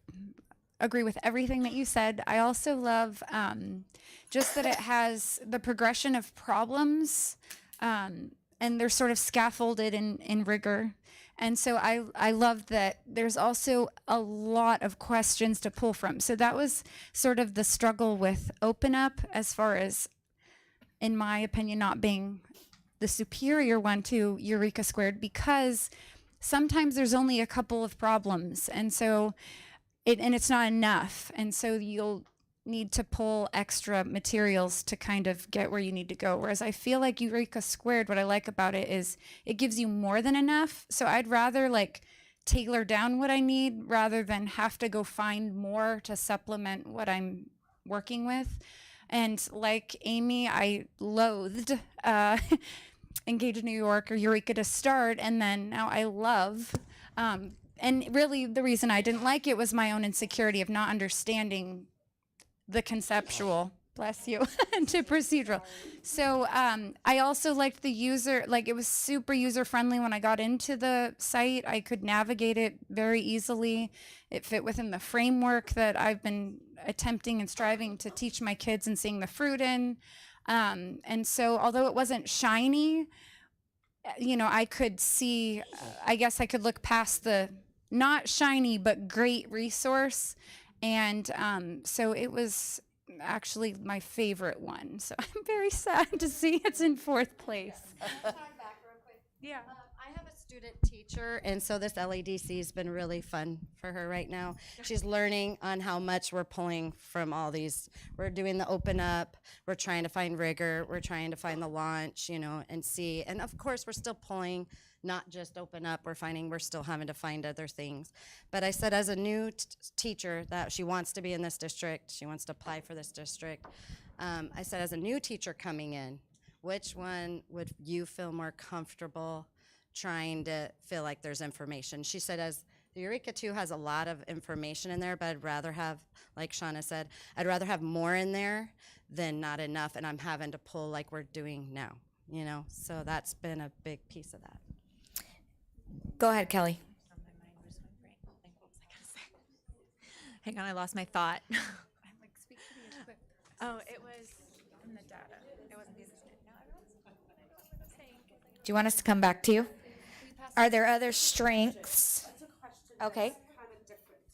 agree with everything that you said. I also love just that it has the progression of problems, and they're sort of scaffolded in rigor. And so I love that there's also a lot of questions to pull from. So that was sort of the struggle with Open Up, as far as, in my opinion, not being the superior one to Eureka Squared, because sometimes there's only a couple of problems, and so it's not enough, and so you'll need to pull extra materials to kind of get where you need to go. Whereas I feel like Eureka Squared, what I like about it is it gives you more than enough. So I'd rather tailor down what I need rather than have to go find more to supplement what I'm working with. And like Amy, I loathed Engage New York or Eureka to start, and then now I love. And really the reason I didn't like it was my own insecurity of not understanding the conceptual, bless you, to procedural. So I also liked the user, it was super user friendly when I got into the site. I could navigate it very easily. It fit within the framework that I've been attempting and striving to teach my kids and seeing the fruit in. And so although it wasn't shiny, I could see, I guess I could look past the not shiny but great resource. And so it was actually my favorite one. So I'm very sad to see it's in 4th place. Yeah. I have a student teacher, and so this LEDC has been really fun for her right now. She's learning on how much we're pulling from all these. We're doing the Open Up. We're trying to find rigor. We're trying to find the launch, and see. And of course, we're still pulling not just open up. We're finding we're still having to find other things. But I said, as a new teacher that she wants to be in this district, she wants to apply for this district. I said, as a new teacher coming in, which one would you feel more comfortable trying to feel like there's information? She said, as the Eureka 2 has a lot of information in there, but I'd rather have, like Shauna said, I'd rather have more in there than not enough, and I'm having to pull like we're doing now, you know? So that's been a big piece of that. Go ahead, Kelly. Hang on, I lost my thought. Oh, it was in the data. It wasn't the assessment. No, everyone's saying. Do you want us to come back to you? Are there other strengths? Okay.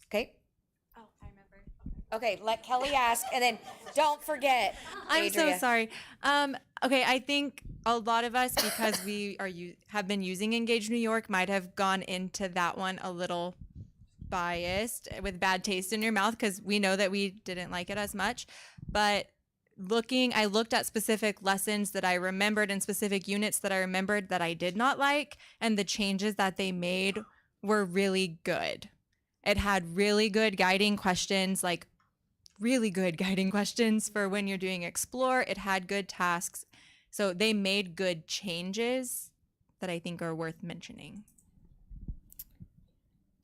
Okay. Oh, I remember. Okay, let Kelly ask, and then don't forget. I'm Adria. so sorry. Okay, I think a lot of us, because we have been using Engage New York, might have gone into that one a little biased with bad taste in your mouth because we know that we didn't like it as much. But I looked at specific lessons that I remembered and specific units that I remembered that I did not like, and the changes that they made were really good. It had really good guiding questions, like really good guiding questions for when you're doing Explore. It had good tasks. So they made good changes that I think are worth mentioning.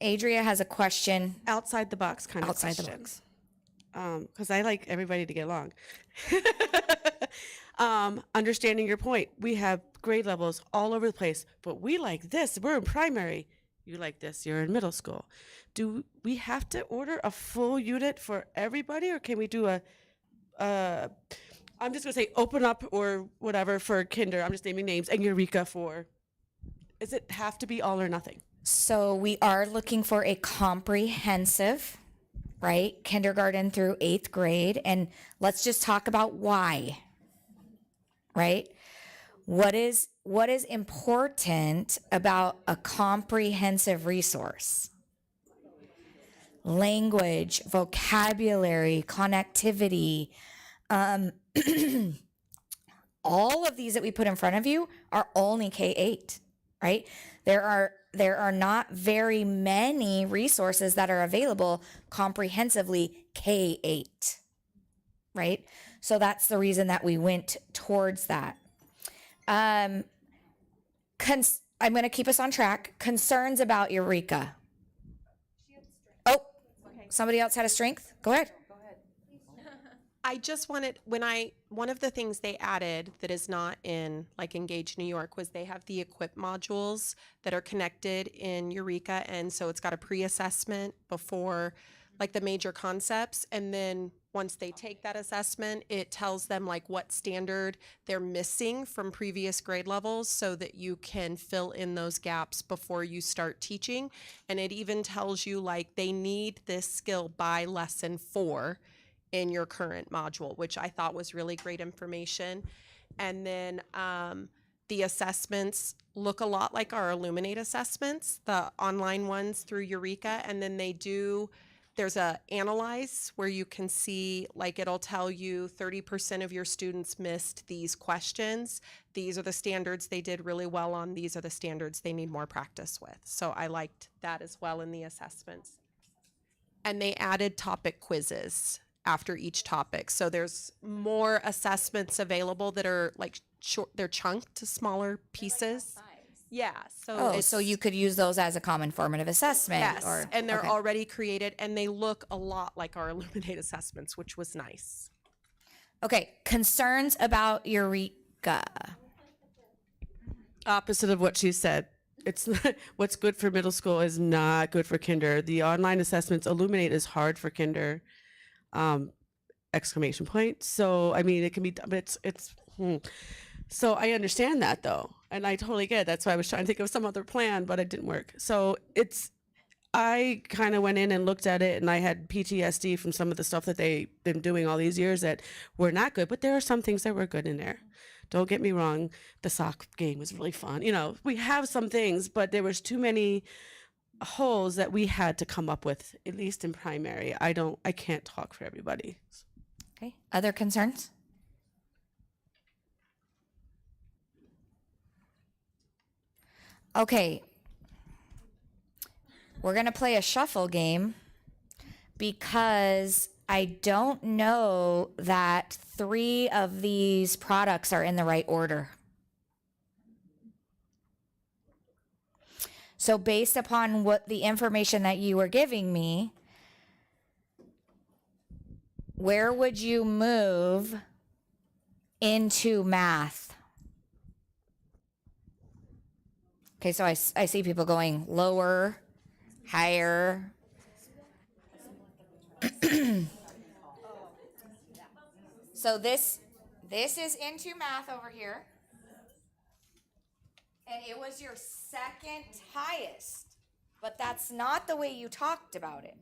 Adria has a question. Outside the box kind of Outside the questions. Because I like everybody to get along. Understanding your point. We have grade levels all over the place, but we like this. We're in primary. You like this. You're in middle school. Do we have to order a full unit for everybody, or can we do I'm just going to say open up or whatever for kinder. I'm just naming names. And Eureka for, does it have to be all or nothing? So we are looking for a comprehensive, right? Kindergarten through 8th grade. And let's just talk about why, right? What is important about a comprehensive resource? Language, vocabulary, connectivity, all of these that we put in front of you are only K-8, right? There are not very many resources that are available comprehensively K-8, right? So that's the reason that we went towards that. I'm going to keep us on track. Concerns about Eureka. Oh, somebody else had a strength? Go ahead. I just wanted, one of the things they added that is not in like Engage New York was they have the equip modules that are connected in Eureka. And so it's got a pre-assessment before like the major concepts. And then once they take that assessment, it tells them like what standard they're missing from previous grade levels so that you can fill in those gaps before you start teaching. And it even tells you like they need this skill by lesson 4 in your current module, which I thought was really great information. And then the assessments look a lot like our Illuminate assessments, the online ones through Eureka. And then there's a analyze where you can see, like it'll tell you 30% of your students missed these questions. These are the standards they did really well on. These are the standards they need more practice with. So I liked that as well in the assessments. And they added topic quizzes after each topic. So there's more assessments available that are like short, they're chunked to smaller pieces. Yeah. So you could use those as a common formative assessment. Yes, and they're already created and they look a lot like our Illuminate assessments, which was nice. Okay, concerns about Eureka. Opposite of what she said. It's what's good for middle school is not good for kinder. The online assessments, Illuminate is hard for kinder. Exclamation point. So I mean, it can be, but it's. So I understand that though, and I totally get it. That's why I was trying to think of some other plan, but it didn't work. So I kind of went in and looked at it, and I had PTSD from some of the stuff that they've been doing all these years that were not good. But there are some things that were good in there. Don't get me wrong. The sock game was really fun. You know, we have some things, but there was too many holes that we had to come up with, at least in primary. I can't talk for everybody. Okay. Other concerns? Okay. We're going to play a shuffle game because I don't know that 3 of these products are in the right order. So based upon what the information that you were giving me, where would you move into math? Okay, so I see people going lower, higher. So this is into math over here. And it was your second highest. But that's not the way you talked about it.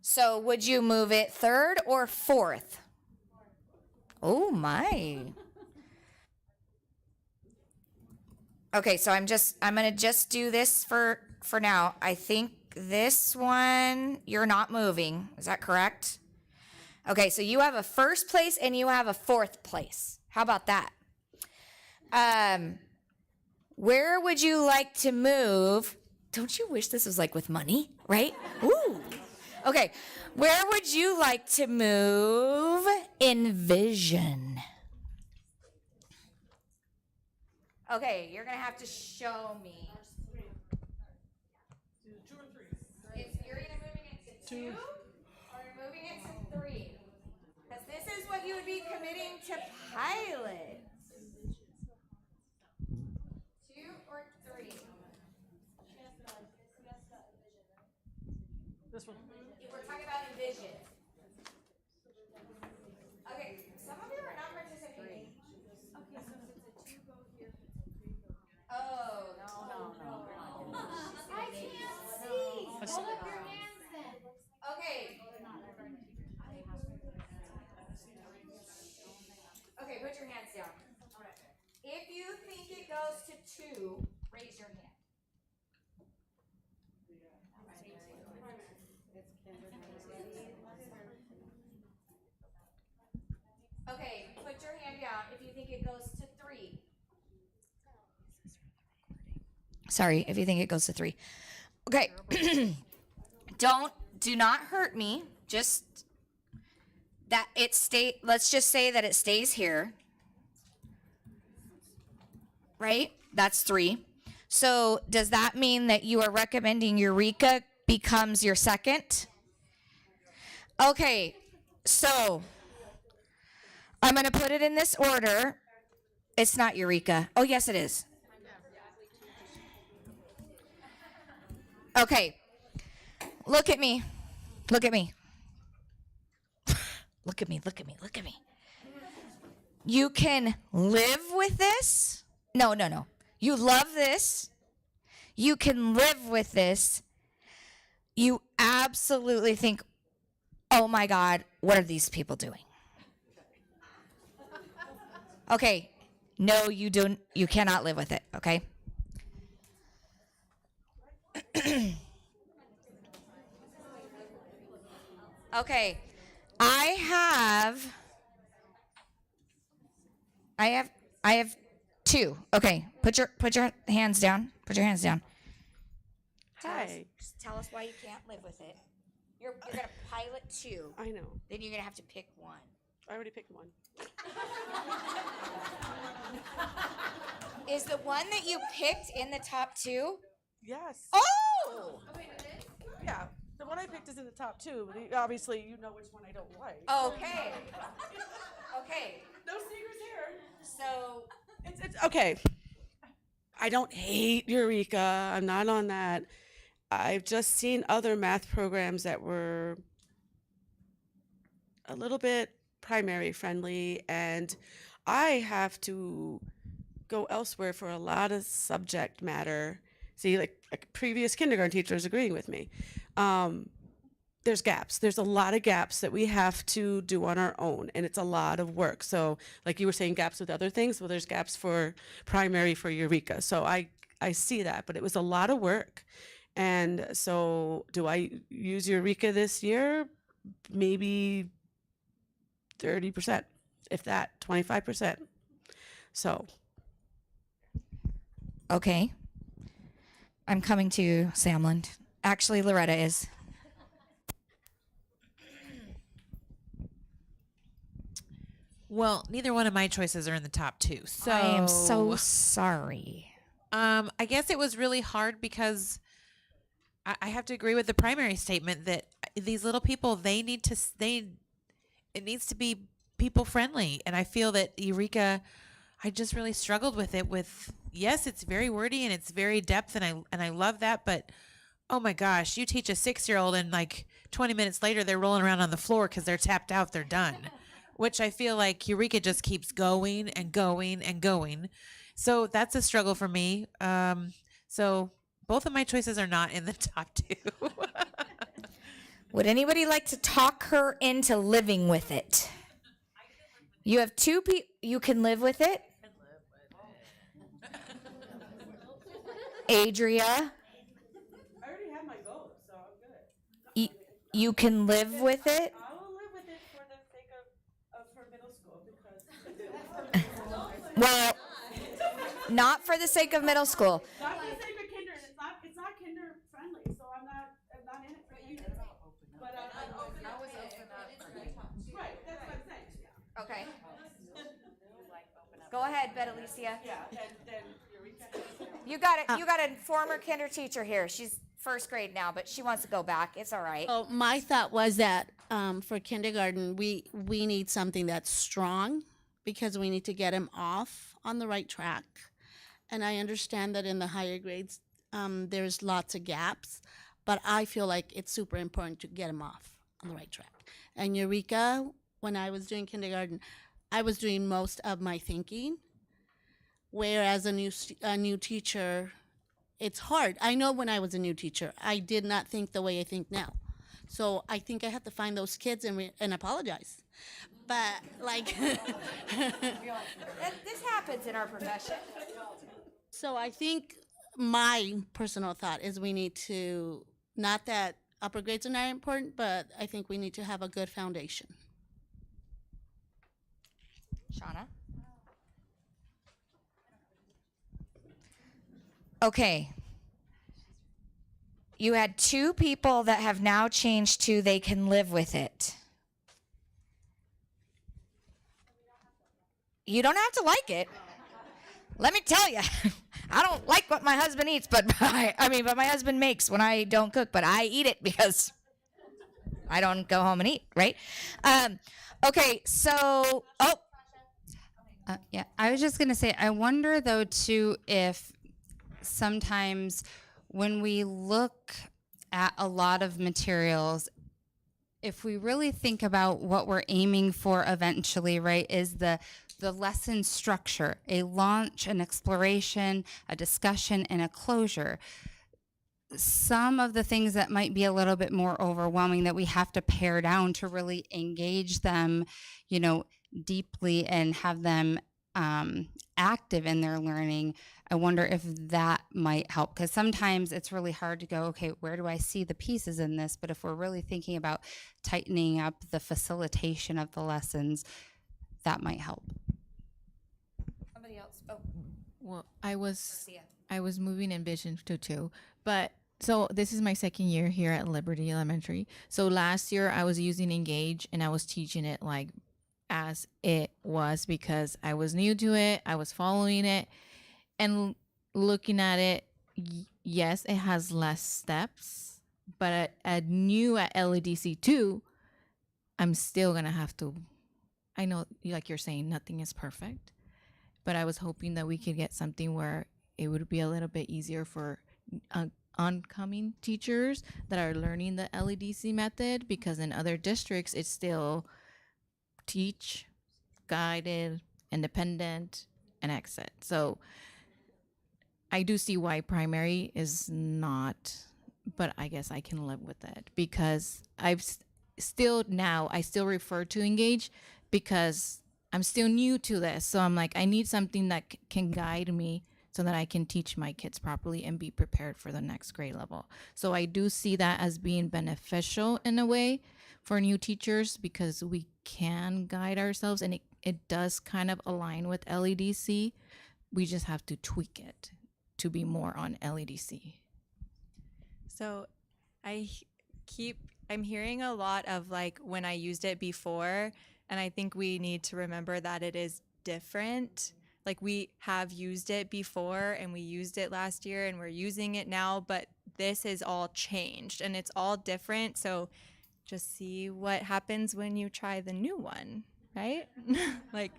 So would you move it 3rd or 4th? Oh my. Okay, so I'm gonna just do this for now. I think this one you're not moving. Is that correct? Okay, so you have a 1st place and you have a 4th place. How about that? Where would you like to move? Don't you wish this was like with money, right? Ooh. Okay, where would you like to move in vision? Okay, you're gonna have to show me. You're either moving it to 2 or you're moving it to 3. Because this is what you would be committing to pilot. 2 or 3? This one. We're talking about envision. Okay, some of you are not participating. Okay, so if it's a 2, go here. Oh, no. I can't see. Hold up your hands then. Okay. Okay, put your hands down. If you think it goes to 2, raise your hand. Okay, put your hand down if you think it goes to 3. Sorry, if you think it goes to 3. Okay. Do not hurt me. Just that let's just say that it stays here. Right? That's 3. So does that mean that you are recommending Eureka becomes your 2nd? Okay, so I'm going to put it in this order. It's not Eureka. Oh, yes, it is. Okay. Look at me. Look at me. Look at me. Look at me. Look at me. You can live with this. No. You love this. You can live with this. You absolutely think, oh my God, what are these people doing? Okay. No, you don't. You cannot live with it. Okay. Okay. I have 2. Okay. Put your hands down. Put your hands down. Hi. Tell us why you can't live with it. You're gonna pilot 2. I know. Then you're gonna have to pick 1. I already picked one. Is the one that you picked in the top 2? Yes. Oh! Yeah. The one I picked is in the top 2, but obviously you know which one I don't like. Okay. Okay. No secrets here. So it's okay. I don't hate Eureka. I'm not on that. I've just seen other math programs that were a little bit primary friendly, and I have to go elsewhere for a lot of subject matter. See, like previous kindergarten teachers agreeing with me. There's gaps. There's a lot of gaps that we have to do on our own, and it's a lot of work. So, like you were saying, gaps with other things. Well, there's gaps for primary for Eureka. So I see that, but it was a lot of work. And so, do I use Eureka this year? Maybe 30%, if that, 25%. So, Okay. I'm coming to you, Samland. Actually, Loretta is. Well, neither one of my choices are in the top two. So I am so sorry. I guess it was really hard because I have to agree with the primary statement that these little people, it needs to be people friendly. And I feel that Eureka, I just really struggled with it yes, it's very wordy and it's very depth and I love that, but oh my gosh, you teach a 6-year-old and like 20 minutes later they're rolling around on the floor because they're tapped out, they're done. Which I feel like Eureka just keeps going and going and going. So that's a struggle for me. So both of my choices are not in the top two. Would anybody like to talk her into living with it? You have two people. You can live with it. Adria. I already have my goals, so I'm good. You can live with it. I will live with it for the sake of her middle school because. Well, not for the sake of middle school. Not for the sake of kinder. It's not kinder friendly, so I'm not in it for you. But I was open up. Right, that's what I'm saying. Yeah. Okay. Go ahead, Betalicia. Yeah, then Eureka. You got it. You got a former kinder teacher here. She's first grade now, but she wants to go back. It's all right. Oh, my thought was that for kindergarten, we need something that's strong because we need to get them off on the right track. And I understand that in the higher grades, there's lots of gaps, but I feel like it's super important to get them off on the right track. And Eureka, when I was doing kindergarten, I was doing most of my thinking, whereas a new teacher, it's hard. I know when I was a new teacher, I did not think the way I think now. So I think I have to find those kids and apologize. But like, This happens in our profession. so I think my personal thought is we need to, not that upper grades are not important, but I think we need to have a good foundation. Shauna? Okay. You had two people that have now changed to they can live with it. You don't have to like it. Let me tell you, I don't like what my husband eats, but but my husband makes when I don't cook, but I eat it because I don't go home and eat, right? Okay, so, Yeah, I was just going to say, I wonder though, too, if sometimes when we look at a lot of materials, if we really think about what we're aiming for eventually, right, is the lesson structure, a launch, an exploration, a discussion, and a closure. Some of the things that might be a little bit more overwhelming that we have to pare down to really engage them, deeply and have them active in their learning. I wonder if that might help, because sometimes it's really hard to go, okay, where do I see the pieces in this? But if we're really thinking about tightening up the facilitation of the lessons, that might help. somebody else. Oh, Well, I was moving in Vision too, but so this is my second year here at Liberty Elementary. So last year I was using Engage and I was teaching it like as it was because I was new to it. I was following it and looking at it. Yes, it has less steps, but at new at LEDC 2, I'm still gonna have to. I know, like you're saying, nothing is perfect, but I was hoping that we could get something where it would be a little bit easier for oncoming teachers that are learning the LEDC method, because in other districts it's still teach, guided, independent, and exit. So I do see why primary is not, but I guess I can live with it because I still refer to Engage because I'm still new to this. So I'm like, I need something that can guide me so that I can teach my kids properly and be prepared for the next grade level. So I do see that as being beneficial in a way for new teachers because we can guide ourselves, and it does kind of align with LEDC. We just have to tweak it. to be more on LEDC. So I'm hearing a lot of like when I used it before, and I think we need to remember that it is different. Like we have used it before and we used it last year and we're using it now, but this is all changed and it's all different. So just see what happens when you try the new one, right? Like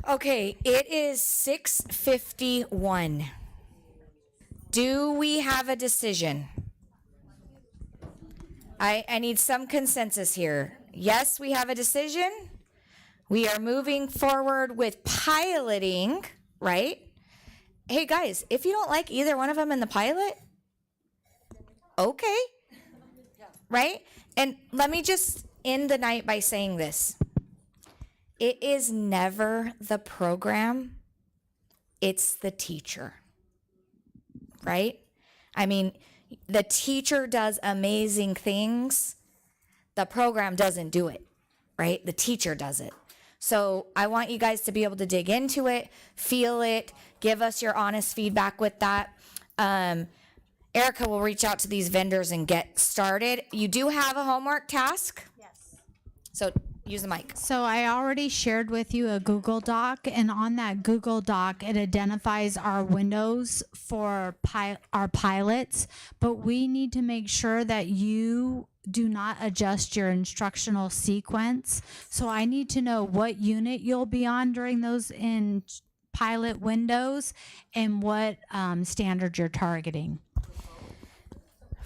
Okay, it is 6:51. Do we have a decision? I need some consensus here. Yes, we have a decision. We are moving forward with piloting, right? Hey guys, if you don't like either one of them in the pilot, okay. Right? And let me just end the night by saying this. It is never the program, it's the teacher. Right? I mean, the teacher does amazing things. The program doesn't do it, right? The teacher does it. So I want you guys to be able to dig into it, feel it, give us your honest feedback with that. Erica will reach out to these vendors and get started. You do have a homework task. Yes. So use the mic. So I already shared with you a Google Doc, and on that Google Doc, it identifies our windows for our pilots, but we need to make sure that you do not adjust your instructional sequence. So I need to know what unit you'll be on during those in pilot windows and what standard you're targeting.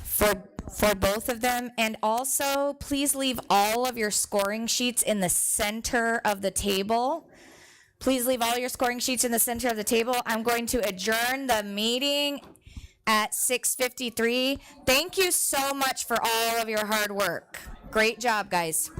For both of them. And also, please leave all of your scoring sheets in the center of the table. Please leave all your scoring sheets in the center of the table. I'm going to adjourn the meeting at 6:53. Thank you so much for all of your hard work. Great job, guys.